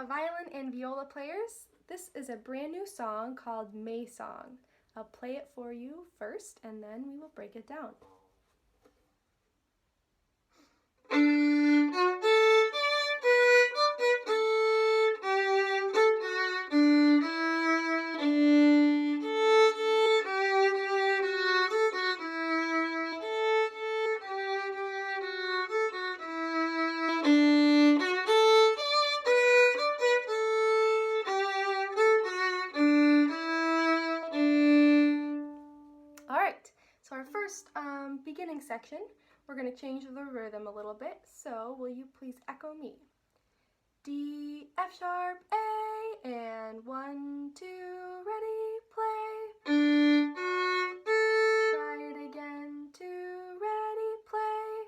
Violin and viola players, this is a brand new song called May Song. I'll play it for you first and then we will break it down. So our first beginning section, we're going to change the rhythm a little bit. So will you please echo me? D, F sharp, A, and 1, 2, ready, play. Try it again, 2, ready, play.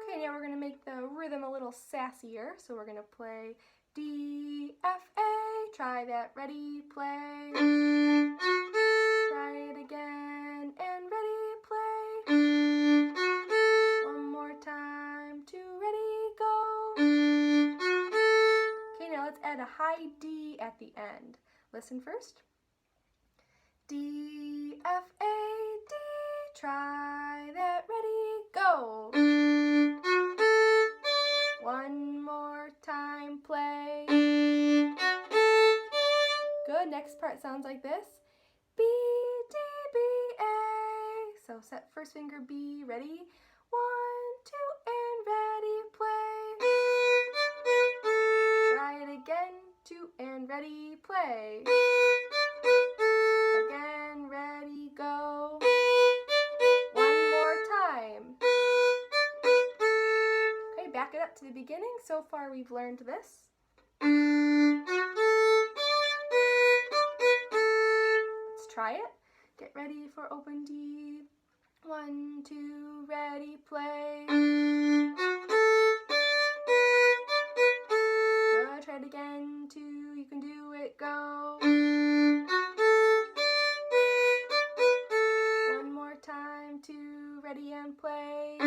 Okay, now we're going to make the rhythm a little sassier. So we're going to play D, F, A, try that, ready, play. Again and ready, play. One more time, 2, ready, go. Okay, now let's add a high D at the end. Listen first. D, F, A, D, try that, ready, go. One more time, play. Good, next part sounds like this. B, D, B, A. So set first finger B, ready? 1, 2, and ready, play. Try it again, 2, and ready, play. Again, ready, go. One more time. Okay, back it up to the beginning. So far we've learned this. Try it. Get ready for open D. 1, 2, ready, play. Good. Try it again. 2, you can do it, go. One more time. 2, ready and play.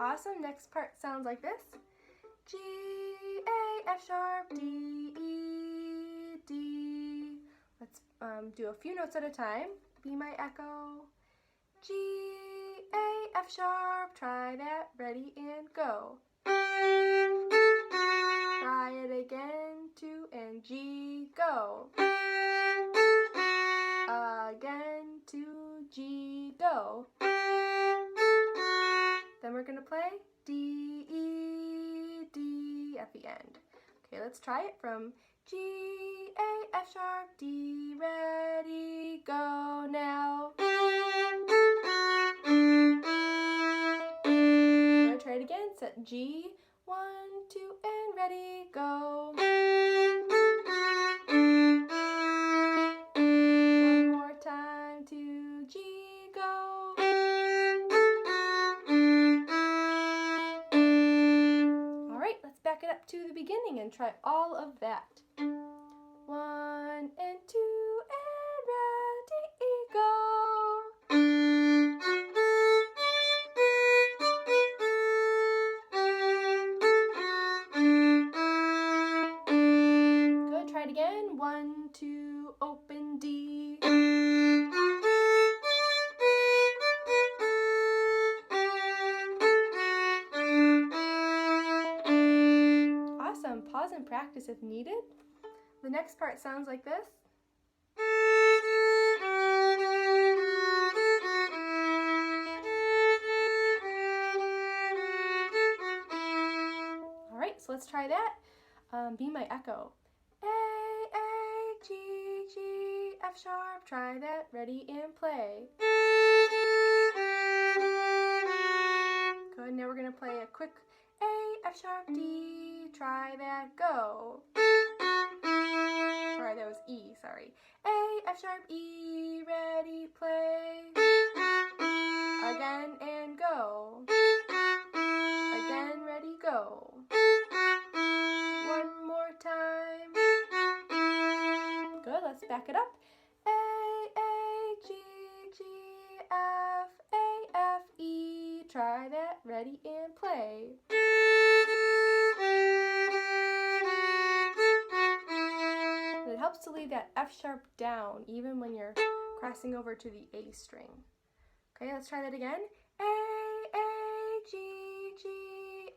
Awesome. Next part sounds like this. G, A, F sharp, D, E, D. Let's do a few notes at a time. Be my echo. G, A, F sharp, try that, ready and go. Try it again, 2, and G, go. Again, 2, G, go. Then we're gonna play D, E, D at the end. Okay, let's try it from G, A, F sharp, D, ready, go now. I'm gonna try it again. Set G, 1, 2, and ready, go. One more time, 2, G, go. Back it up to the beginning and try all of that. 1 and 2 and ready, go. Good, try it again. 1, 2, open D. Pause and practice if needed. The next part sounds like this. Alright, so let's try that. Be my echo. A, G, G, F sharp, try that, ready and play. Good, now we're going to play a quick A, F sharp, D, try that, go. Sorry, that was E, sorry. A, F sharp, E, ready, play. Again and go. Again, ready, go. One more time. Good, let's back it up. A, G, G, F, A, F, E, try that, ready and play. And it helps to leave that F sharp down even when you're crossing over to the A string. Okay, let's try that again. A, G, G,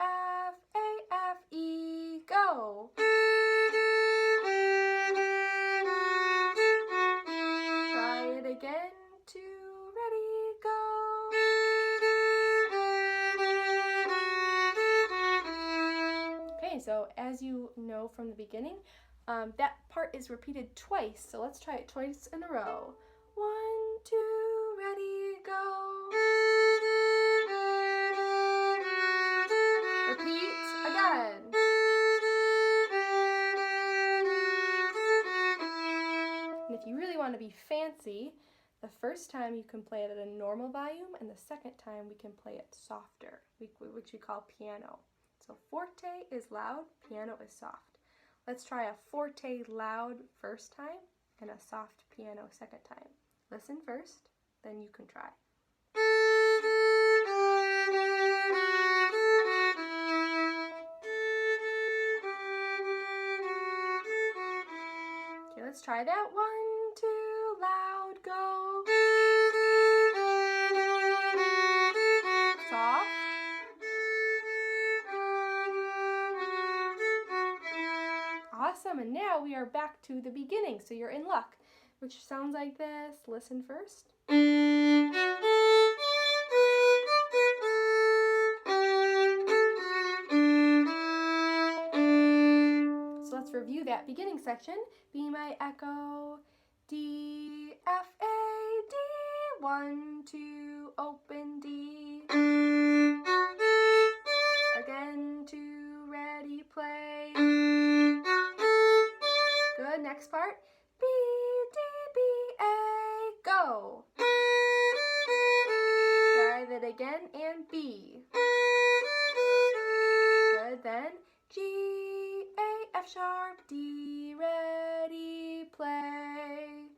F, A, F, E, go. Try it again, 2, ready, go. Okay, so as you know from the beginning, that part is repeated twice, so let's try it twice in a row. 1, 2, ready, go. Repeat again. And if you really want to be fancy, the first time you can play it at a normal volume, and the second time we can play it softer, which we call piano. So forte is loud, piano is soft. Let's try a forte loud first time and a soft piano second time. Listen first, then you can try. Okay, let's try that. 1, 2, loud, go. Soft. Awesome, and now we are back to the beginning, so you're in luck, which sounds like this. Listen first. So let's review that beginning section. Be my echo, D, F, A, D, 1, 2, open D. Again, 2, ready, play. Good, next part. B, D, B, A, go. Try that again, and B. Good, then G, A, F sharp, D, ready, play.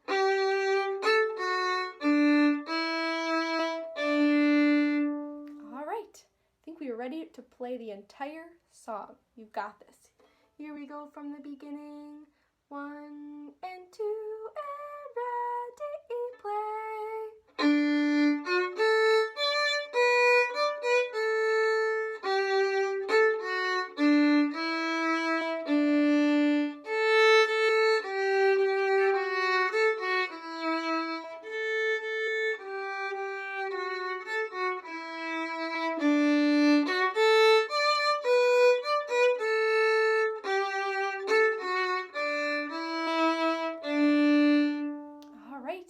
All right, I think we are ready to play the entire song. You've got this. Here we go from the beginning. 1 and 2 and ready, play.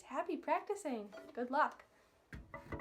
Happy practicing. Good luck.